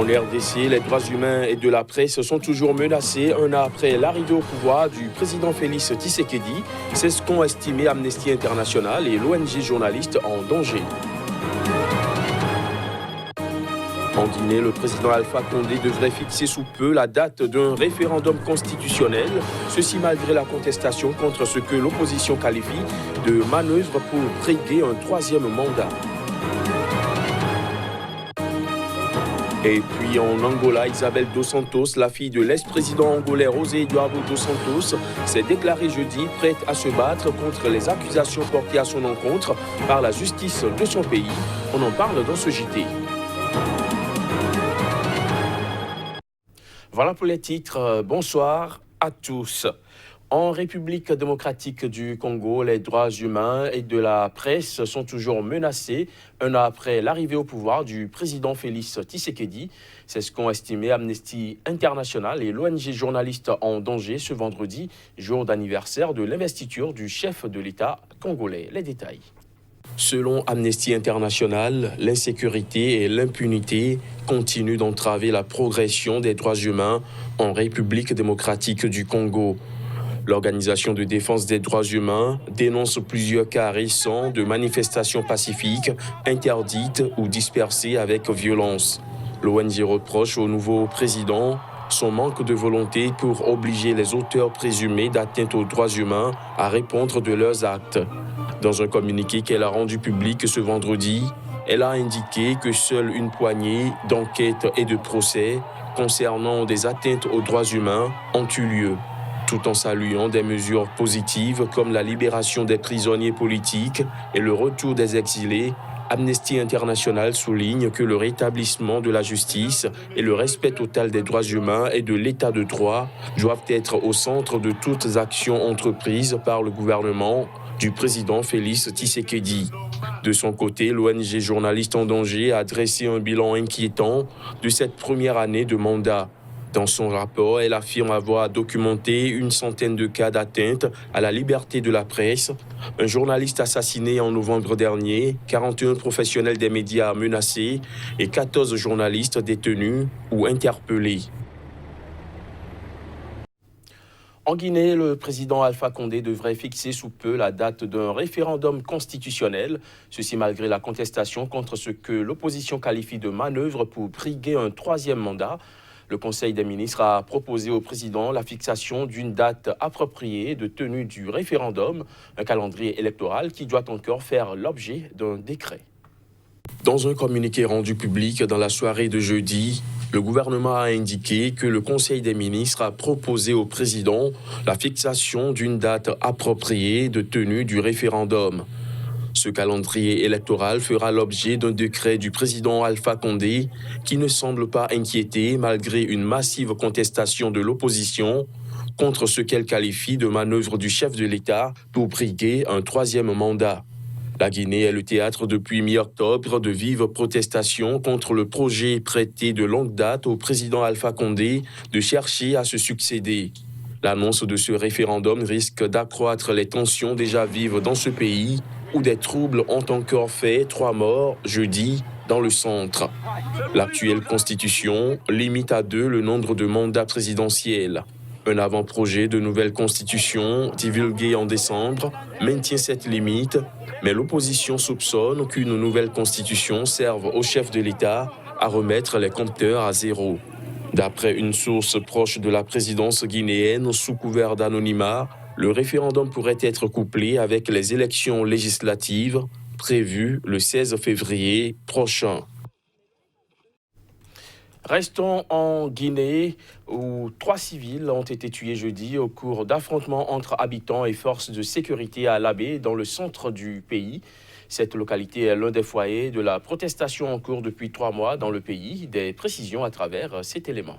En RDC, les droits humains et de la presse sont toujours menacés un an après l'arrivée au pouvoir du président Félix Tshisekedi. C'est ce qu'ont estimé Amnesty International et l'ONG Journalistes en danger. En Guinée, le président Alpha Condé devrait fixer sous peu la date d'un référendum constitutionnel, ceci malgré la contestation contre ce que l'opposition qualifie de manœuvre pour briguer un troisième mandat. Et puis en Angola, Isabel dos Santos, la fille de l'ex-président angolais José Eduardo dos Santos, s'est déclarée jeudi prête à se battre contre les accusations portées à son encontre par la justice de son pays. On en parle dans ce JT. Voilà pour les titres. Bonsoir à tous. En République démocratique du Congo, les droits humains et de la presse sont toujours menacés un an après l'arrivée au pouvoir du président Félix Tshisekedi. C'est ce qu'ont estimé Amnesty International et l'ONG Journalistes en danger ce vendredi, jour d'anniversaire de l'investiture du chef de l'État congolais. Les détails. Selon Amnesty International, l'insécurité et l'impunité continuent d'entraver la progression des droits humains en République démocratique du Congo. L'Organisation de défense des droits humains dénonce plusieurs cas récents de manifestations pacifiques interdites ou dispersées avec violence. L'ONG reproche au nouveau président son manque de volonté pour obliger les auteurs présumés d'atteintes aux droits humains à répondre de leurs actes. Dans un communiqué qu'elle a rendu public ce vendredi, elle a indiqué que seule une poignée d'enquêtes et de procès concernant des atteintes aux droits humains ont eu lieu, tout en saluant des mesures positives comme la libération des prisonniers politiques et le retour des exilés. Amnesty International souligne que le rétablissement de la justice et le respect total des droits humains et de l'état de droit doivent être au centre de toutes actions entreprises par le gouvernement du président Félix Tshisekedi. De son côté, l'ONG Journalistes en danger a dressé un bilan inquiétant de cette première année de mandat. Dans son rapport, elle affirme avoir documenté une centaine de cas d'atteinte à la liberté de la presse, un journaliste assassiné en novembre dernier, 41 professionnels des médias menacés et 14 journalistes détenus ou interpellés. En Guinée, le président Alpha Condé devrait fixer sous peu la date d'un référendum constitutionnel, ceci malgré la contestation contre ce que l'opposition qualifie de manœuvre pour briguer un troisième mandat. Le Conseil des ministres a proposé au président la fixation d'une date appropriée de tenue du référendum, un calendrier électoral qui doit encore faire l'objet d'un décret. Dans un communiqué rendu public dans la soirée de jeudi, le gouvernement a indiqué que le Conseil des ministres a proposé au président la fixation d'une date appropriée de tenue du référendum. Ce calendrier électoral fera l'objet d'un décret du président Alpha Condé qui ne semble pas inquiété malgré une massive contestation de l'opposition contre ce qu'elle qualifie de manœuvre du chef de l'État pour briguer un troisième mandat. La Guinée est le théâtre depuis mi-octobre de vives protestations contre le projet prêté de longue date au président Alpha Condé de chercher à se succéder. L'annonce de ce référendum risque d'accroître les tensions déjà vives dans ce pays où des troubles ont encore fait 3 morts jeudi dans le centre. L'actuelle constitution limite à 2 le nombre de mandats présidentiels. Un avant-projet de nouvelle constitution, divulgué en décembre, maintient cette limite, mais l'opposition soupçonne qu'une nouvelle constitution serve au chef de l'État à remettre les compteurs à zéro. D'après une source proche de la présidence guinéenne sous couvert d'anonymat, le référendum pourrait être couplé avec les élections législatives prévues le 16 février prochain. Restons en Guinée, où 3 civils ont été tués jeudi au cours d'affrontements entre habitants et forces de sécurité à Labé, dans le centre du pays. Cette localité est l'un des foyers de la protestation en cours depuis 3 mois dans le pays. Des précisions à travers cet élément.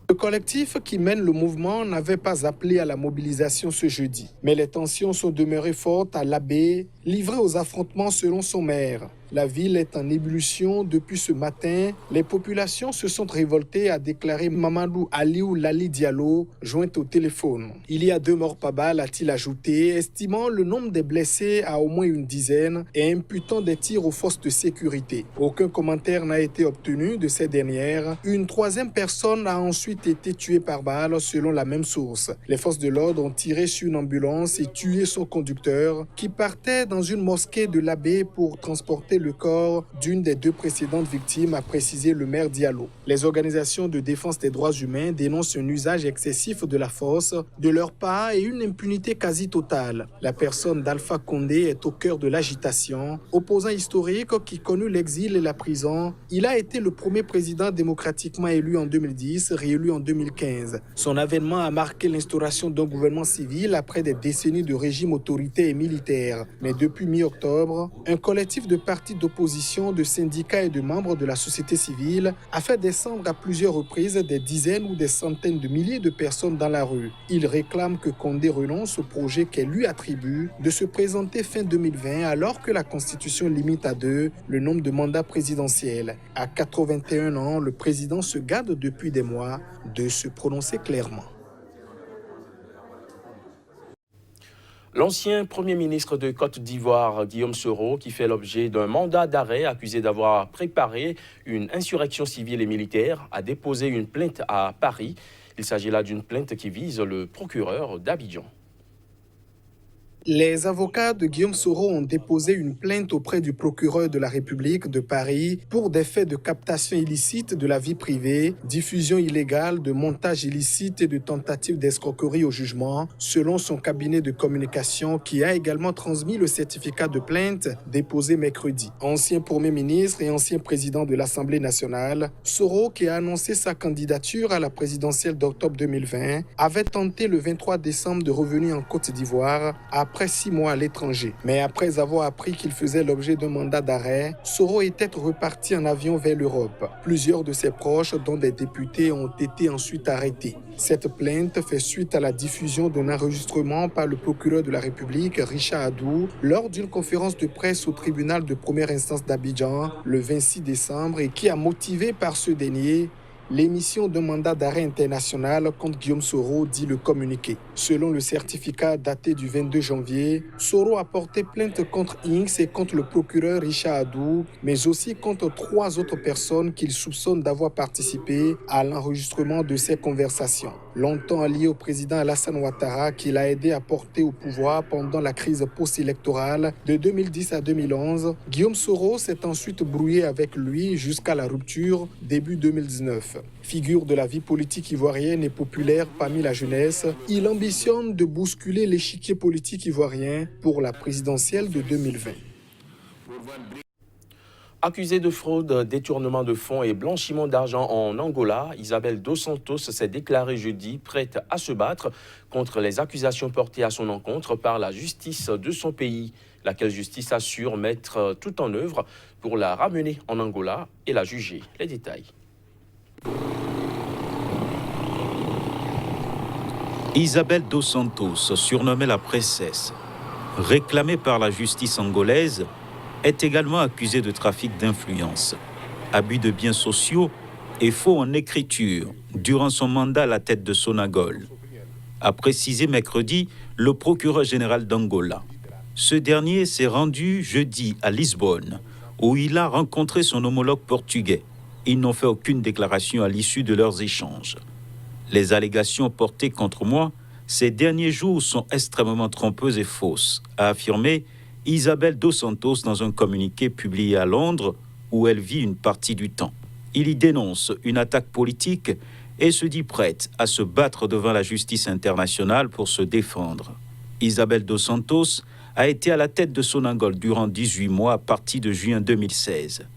Le collectif qui mène le mouvement n'avait pas appelé à la mobilisation ce jeudi. Mais les tensions sont demeurées fortes à Labé, livrées aux affrontements selon son maire. La ville est en ébullition depuis ce matin. Les populations se sont révoltées, a déclaré Mamadou Aliou Lali Diallo, jointe au téléphone. Il y a 2 morts par balle, a-t-il ajouté, estimant le nombre des blessés à au moins une dizaine et imputant des tirs aux forces de sécurité. Aucun commentaire n'a été obtenu de ces dernières. Une 3e personne a ensuite été tuée par balle selon la même source. Les forces de l'ordre ont tiré sur une ambulance et tué son conducteur qui partait dans une mosquée de l'abbé pour transporter le corps d'une des 2 précédentes victimes, a précisé le maire Diallo. Les organisations de défense des droits humains dénoncent un usage excessif de la force de leur part et une impunité quasi totale. La personne d'Alpha Condé est au cœur de l'agitation. Opposant historique qui connut l'exil et la prison, il a été le premier président démocratiquement élu en 2010, réélu en 2015. Son avènement a marqué l'instauration d'un gouvernement civil après des décennies de régime autoritaire et militaire. Mais depuis mi-octobre, un collectif de partis d'opposition, de syndicats et de membres de la société civile a fait descendre à plusieurs reprises des dizaines ou des centaines de milliers de personnes dans la rue. Ils réclament que Condé renonce au projet qu'elle lui attribue de se présenter fin 2020 alors que la Constitution limite à 2 le nombre de mandats présidentiels. À 81 ans, le président se garde depuis des mois de se prononcer clairement. L'ancien Premier ministre de Côte d'Ivoire, Guillaume Soro, qui fait l'objet d'un mandat d'arrêt accusé d'avoir préparé une insurrection civile et militaire, a déposé une plainte à Paris. Il s'agit là d'une plainte qui vise le procureur d'Abidjan. Les avocats de Guillaume Soro ont déposé une plainte auprès du procureur de la République de Paris pour des faits de captation illicite de la vie privée, diffusion illégale, de montage illicite et de tentative d'escroquerie au jugement, selon son cabinet de communication qui a également transmis le certificat de plainte déposé mercredi. Ancien Premier ministre et ancien président de l'Assemblée nationale, Soro, qui a annoncé sa candidature à la présidentielle d'octobre 2020, avait tenté le 23 décembre de revenir en Côte d'Ivoire après 6 mois à l'étranger. Mais après avoir appris qu'il faisait l'objet d'un mandat d'arrêt, Soro était reparti en avion vers l'Europe. Plusieurs de ses proches, dont des députés, ont été ensuite arrêtés. Cette plainte fait suite à la diffusion d'un enregistrement par le procureur de la République, Richard Adou, lors d'une conférence de presse au tribunal de première instance d'Abidjan le 26 décembre et qui a motivé par ce dernier l'émission d'un mandat d'arrêt international contre Guillaume Soro, dit le communiqué. Selon le certificat daté du 22 janvier, Soro a porté plainte contre Inks et contre le procureur Richard Adou, mais aussi contre 3 autres personnes qu'il soupçonne d'avoir participé à l'enregistrement de ces conversations. Longtemps allié au président Alassane Ouattara, qu'il a aidé à porter au pouvoir pendant la crise post-électorale de 2010 à 2011, Guillaume Soro s'est ensuite brouillé avec lui jusqu'à la rupture début 2019. Figure de la vie politique ivoirienne et populaire parmi la jeunesse, il ambitionne de bousculer l'échiquier politique ivoirien pour la présidentielle de 2020. Accusée de fraude, détournement de fonds et blanchiment d'argent en Angola, Isabelle Dos Santos s'est déclarée jeudi prête à se battre contre les accusations portées à son encontre par la justice de son pays, laquelle justice assure mettre tout en œuvre pour la ramener en Angola et la juger. Les détails. Isabelle Dos Santos, surnommée la princesse, réclamée par la justice angolaise, est également accusée de trafic d'influence, abus de biens sociaux et faux en écriture durant son mandat à la tête de Sonangol, a précisé mercredi le procureur général d'Angola. Ce dernier s'est rendu jeudi à Lisbonne, où il a rencontré son homologue portugais. Ils n'ont fait aucune déclaration à l'issue de leurs échanges. Les allégations portées contre moi ces derniers jours sont extrêmement trompeuses et fausses, a affirmé Isabelle Dos Santos dans un communiqué publié à Londres où elle vit une partie du temps. Il y dénonce une attaque politique et se dit prête à se battre devant la justice internationale pour se défendre. Isabelle Dos Santos a été à la tête de Sonangol durant 18 mois à partir de juin 2016.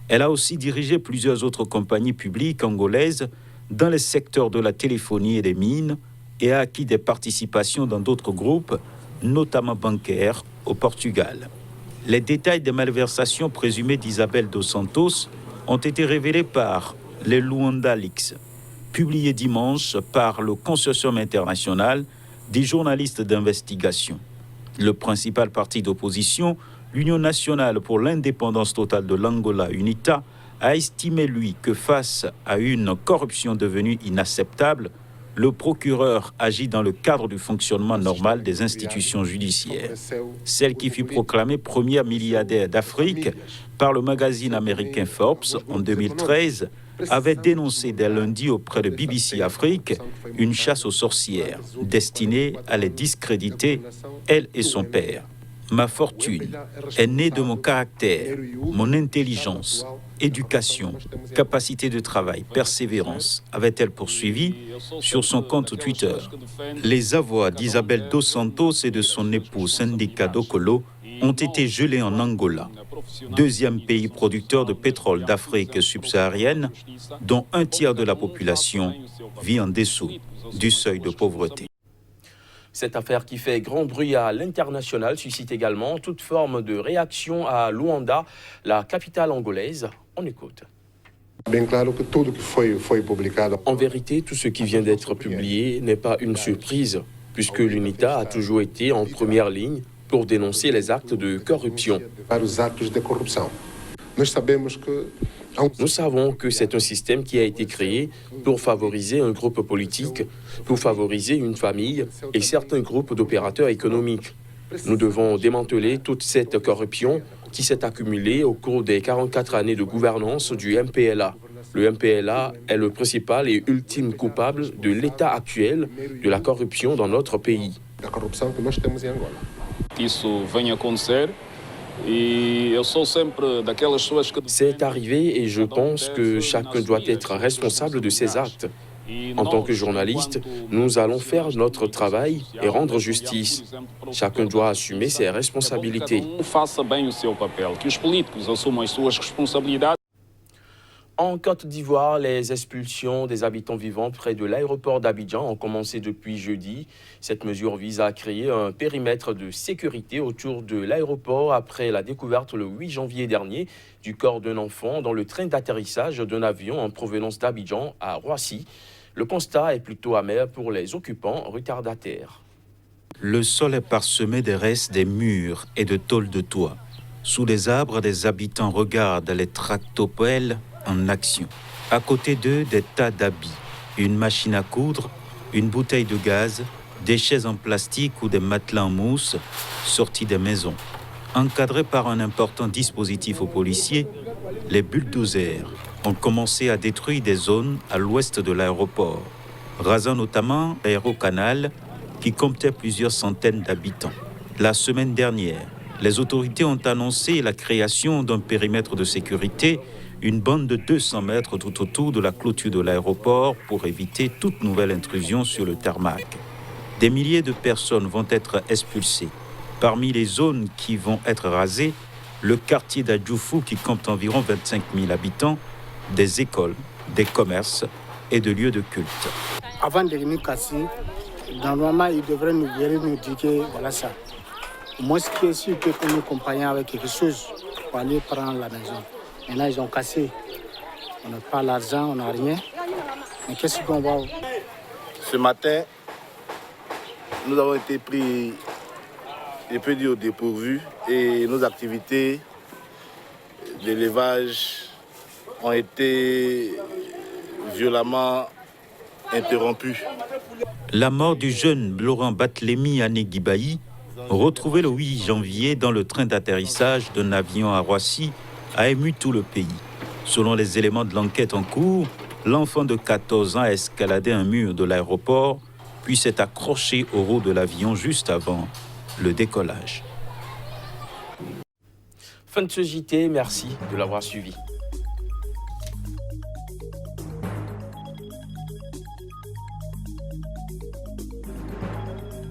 Elle a aussi dirigé plusieurs autres compagnies publiques angolaises dans les secteurs de la téléphonie et des mines et a acquis des participations dans d'autres groupes, notamment bancaires, au Portugal. Les détails des malversations présumées d'Isabelle Dos Santos ont été révélés par les Luanda Leaks, publiés dimanche par le Consortium international des journalistes d'investigation. Le principal parti d'opposition, L'Union nationale pour l'indépendance totale de l'Angola, UNITA, a estimé, lui, que face à une corruption devenue inacceptable, le procureur agit dans le cadre du fonctionnement normal des institutions judiciaires. Celle qui fut proclamée première milliardaire d'Afrique par le magazine américain Forbes en 2013 avait dénoncé dès lundi auprès de BBC Afrique une chasse aux sorcières destinée à les discréditer, elle et son père. Ma fortune est née de mon caractère, mon intelligence, éducation, capacité de travail, persévérance, avait-elle poursuivi sur son compte Twitter. Les avoirs d'Isabel Dos Santos et de son époux Sindika Dokolo ont été gelés en Angola, deuxième pays producteur de pétrole d'Afrique subsaharienne, dont un tiers de la population vit en dessous du seuil de pauvreté. Cette affaire qui fait grand bruit à l'international suscite également toute forme de réaction à Luanda, la capitale angolaise. On écoute. En vérité, tout ce qui vient d'être publié n'est pas une surprise, puisque l'UNITA a toujours été en première ligne pour dénoncer les actes de corruption. Nous savons que c'est un système qui a été créé pour favoriser un groupe politique, pour favoriser une famille et certains groupes d'opérateurs économiques. Nous devons démanteler toute cette corruption qui s'est accumulée au cours des 44 années de gouvernance du MPLA. Le MPLA est le principal et ultime coupable de l'état actuel de la corruption dans notre pays. C'est arrivé et je pense que chacun doit être responsable de ses actes. En tant que journaliste, nous allons faire notre travail et rendre justice. Chacun doit assumer ses responsabilités. En Côte d'Ivoire, les expulsions des habitants vivant près de l'aéroport d'Abidjan ont commencé depuis jeudi. Cette mesure vise à créer un périmètre de sécurité autour de l'aéroport après la découverte le 8 janvier dernier du corps d'un enfant dans le train d'atterrissage d'un avion en provenance d'Abidjan à Roissy. Le constat est plutôt amer pour les occupants retardataires. Le sol est parsemé des restes des murs et de tôles de toit. Sous les arbres, des habitants regardent les tractopelles en action. À côté d'eux, des tas d'habits, une machine à coudre, une bouteille de gaz, des chaises en plastique ou des matelas en mousse sortis des maisons. Encadrés par un important dispositif aux policiers, les bulldozers ont commencé à détruire des zones à l'ouest de l'aéroport, rasant notamment l'aérocanal qui comptait plusieurs centaines d'habitants. La semaine dernière, les autorités ont annoncé la création d'un périmètre de sécurité, une bande de 200 mètres tout autour de la clôture de l'aéroport pour éviter toute nouvelle intrusion sur le tarmac. Des milliers de personnes vont être expulsées. Parmi les zones qui vont être rasées, le quartier d'Adjoufou qui compte environ 25 000 habitants, des écoles, des commerces et de lieux de culte. Avant de venir casser, normalement, ils devraient nous dire que voilà ça. Moi, ce qui est sûr, que nous accompagnons avec quelque chose pour aller prendre la maison. Maintenant, ils ont cassé. On n'a pas l'argent, on n'a rien. Mais qu'est-ce qu'on va... Ce matin, nous avons été pris, je peux dire, au dépourvu et nos activités d'élevage ont été violemment interrompues. La mort du jeune Laurent Batlémy Anéguibaï, retrouvé le 8 janvier dans le train d'atterrissage d'un avion à Roissy, a ému tout le pays. Selon les éléments de l'enquête en cours, l'enfant de 14 ans a escaladé un mur de l'aéroport, puis s'est accroché au roue de l'avion juste avant le décollage. Fin de ce JT, merci de l'avoir suivi.